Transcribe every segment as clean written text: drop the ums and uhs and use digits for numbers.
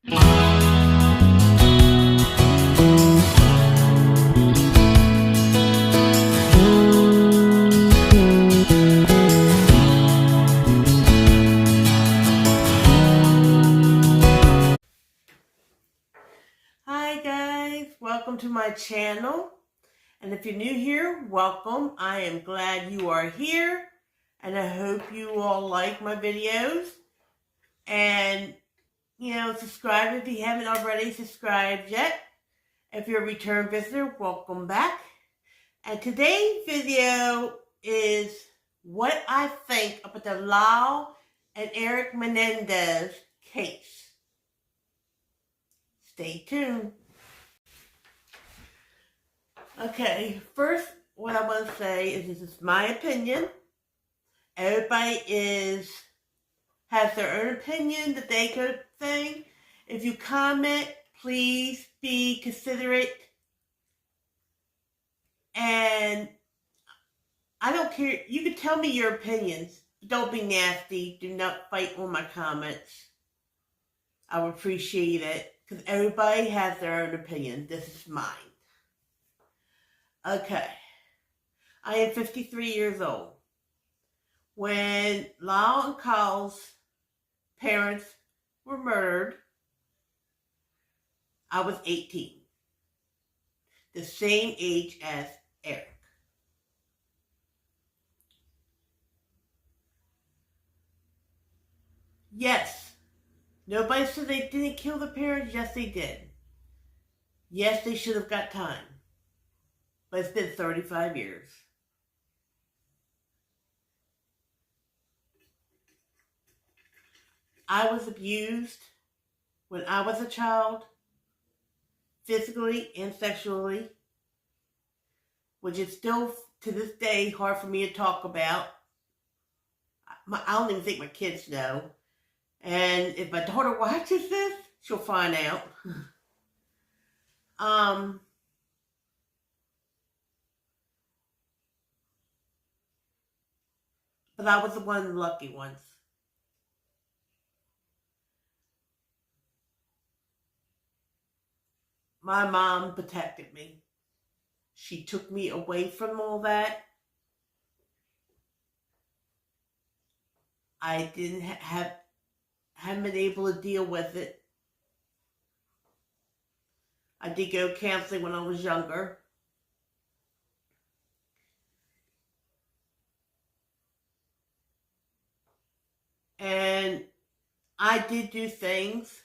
Hi guys, welcome to my channel. And if you're new here, welcome. I am glad you are here, and I hope you all like my videos. And, subscribe if you haven't already subscribed yet. If you're a return visitor, welcome back. And today's video is what I think about the Lyle and Éric Menendez case. Stay tuned. Okay, first, what I want to say is this is my opinion. Everybody has their own opinion that they could think. If you comment, please be considerate. And I don't care. You can tell me your opinions. But don't be nasty. Do not fight on my comments. I would appreciate it. Because everybody has their own opinion. This is mine. Okay. I am 53 years old. When Lyle and Kyle's parents were murdered, I was 18. The same age as Éric. Yes. Nobody said they didn't kill the parents. Yes, they did. Yes, they should have got time. But it's been 35 years. I was abused when I was a child, physically and sexually, which is still, to this day, hard for me to talk about. I don't even think my kids know. And if my daughter watches this, she'll find out. But I was one of the lucky ones. My mom protected me. She took me away from all that. I haven't been able to deal with it. I did go counseling when I was younger. And I did do things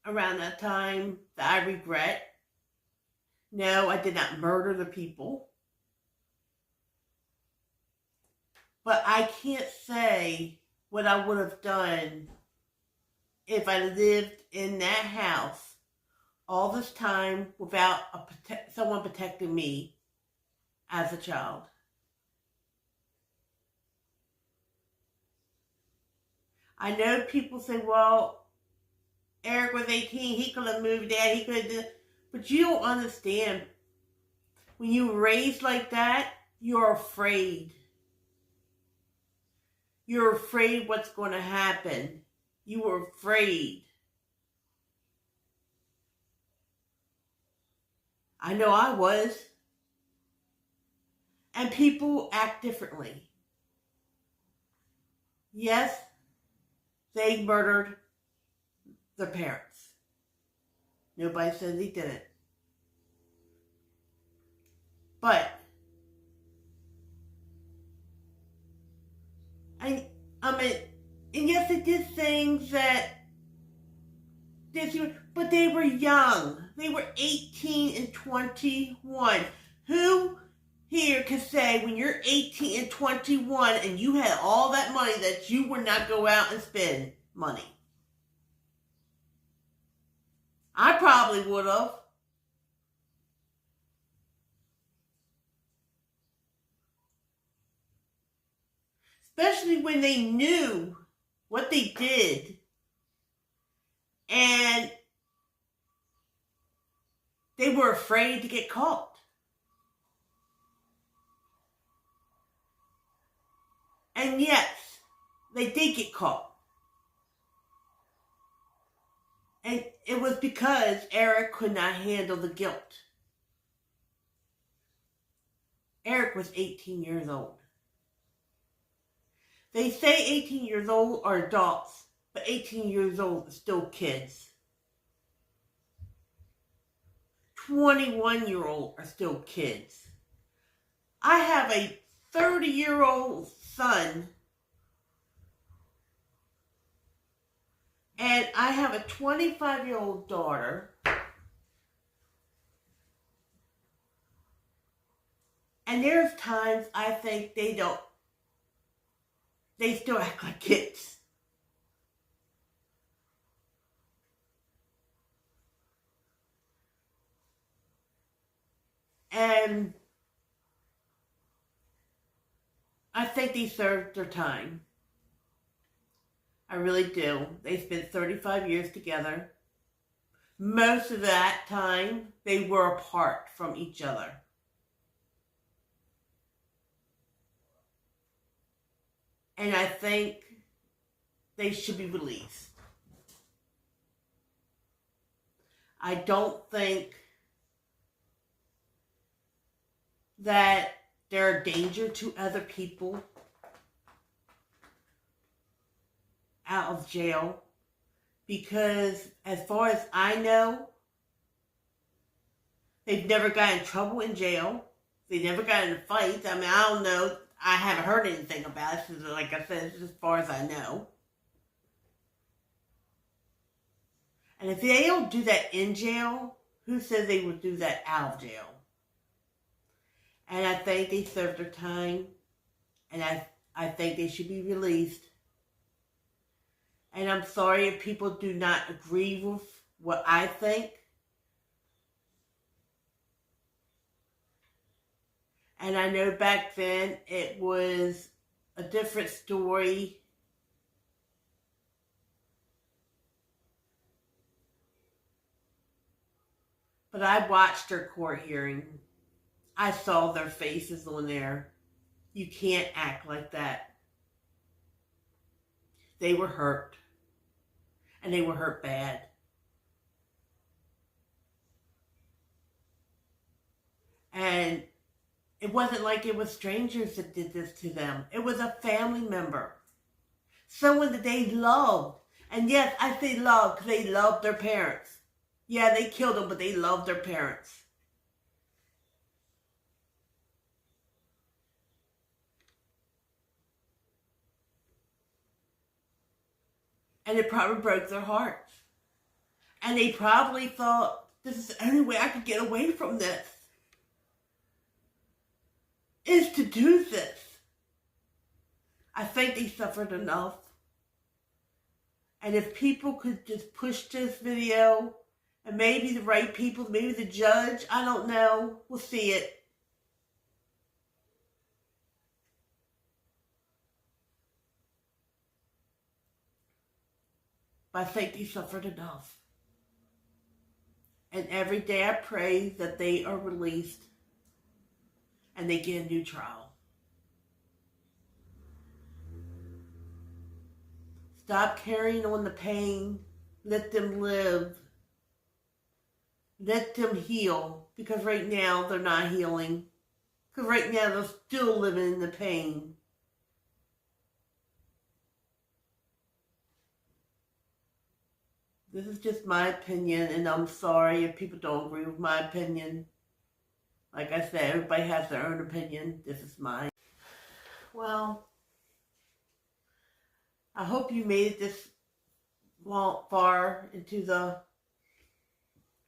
around that time that I regret. No, I did not murder the people. But I can't say what I would have done if I lived in that house all this time without someone protecting me as a child. I know people say, well, Éric was 18, he could have moved out, he could have, but you don't understand. When you're raised like that, you're afraid. You're afraid what's going to happen. You were afraid. I know I was. And people act differently. Yes, they murdered their parents. Nobody says they didn't. But and yes, they did things that but they were young. They were 18 and 21. Who here can say when you're 18 and 21 and you had all that money that you would not go out and spend money? I probably would have. Especially when they knew what they did. And they were afraid to get caught. And yes, they did get caught. And it was because Éric could not handle the guilt. Éric was 18 years old. They say 18 years old are adults, but 18 years old are still kids. 21-year-old are still kids. I have a 30-year-old son, and I have a 25-year-old daughter. And there's times I think they still act like kids. And I think they served their time. I really do. They spent 35 years together. Most of that time, they were apart from each other. And I think they should be released. I don't think that they're a danger to other people out of jail, because as far as I know, they've never got in trouble in jail. They never got in fights. I mean, I don't know. I haven't heard anything about it. So like I said, as far as I know. And if they don't do that in jail, who says they would do that out of jail? And I think they served their time. And I think they should be released. And I'm sorry if people do not agree with what I think. And I know back then it was a different story. But I watched their court hearing. I saw their faces on there. You can't act like that. They were hurt. And they were hurt bad. And it wasn't like it was strangers that did this to them. It was a family member. Someone that they loved. And yes, I say love because they loved their parents. Yeah, they killed them, but they loved their parents. And it probably broke their hearts. And they probably thought, this is the only way I could get away from this, is to do this. I think they suffered enough. And if people could just push this video, and maybe the right people, maybe the judge, I don't know, we'll see it. But I think they suffered enough. And every day I pray that they are released and they get a new trial. Stop carrying on the pain. Let them live. Let them heal. Because right now they're not healing. Because right now they're still living in the pain. This is just my opinion, and I'm sorry if people don't agree with my opinion. Like I said, everybody has their own opinion. This is mine. Well, I hope you made it this far into the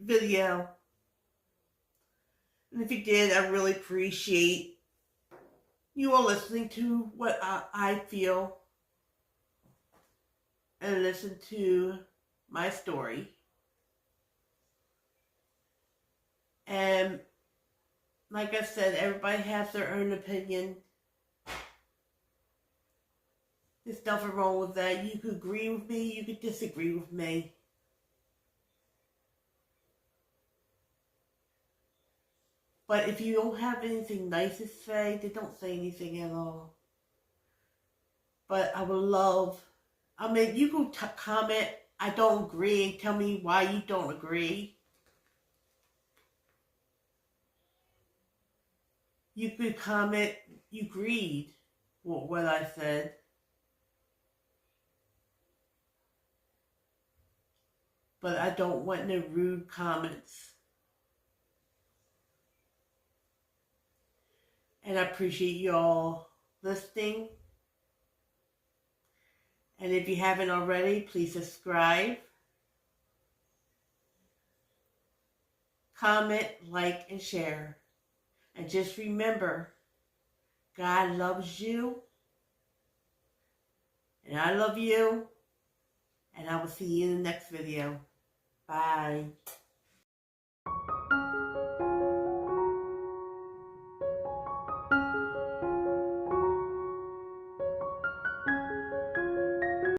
video. And if you did, I really appreciate you all listening to what I feel and listen to my story. And like I said, everybody has their own opinion. There's nothing wrong with that. You could agree with me, you could disagree with me. But if you don't have anything nice to say, then don't say anything at all. But I would love, you can comment. I don't agree and tell me why you don't agree. You could comment you agreed with what I said. But I don't want no rude comments. And I appreciate you all listening. And if you haven't already, please subscribe, comment, like, and share. And just remember, God loves you, and I love you, and I will see you in the next video. Bye.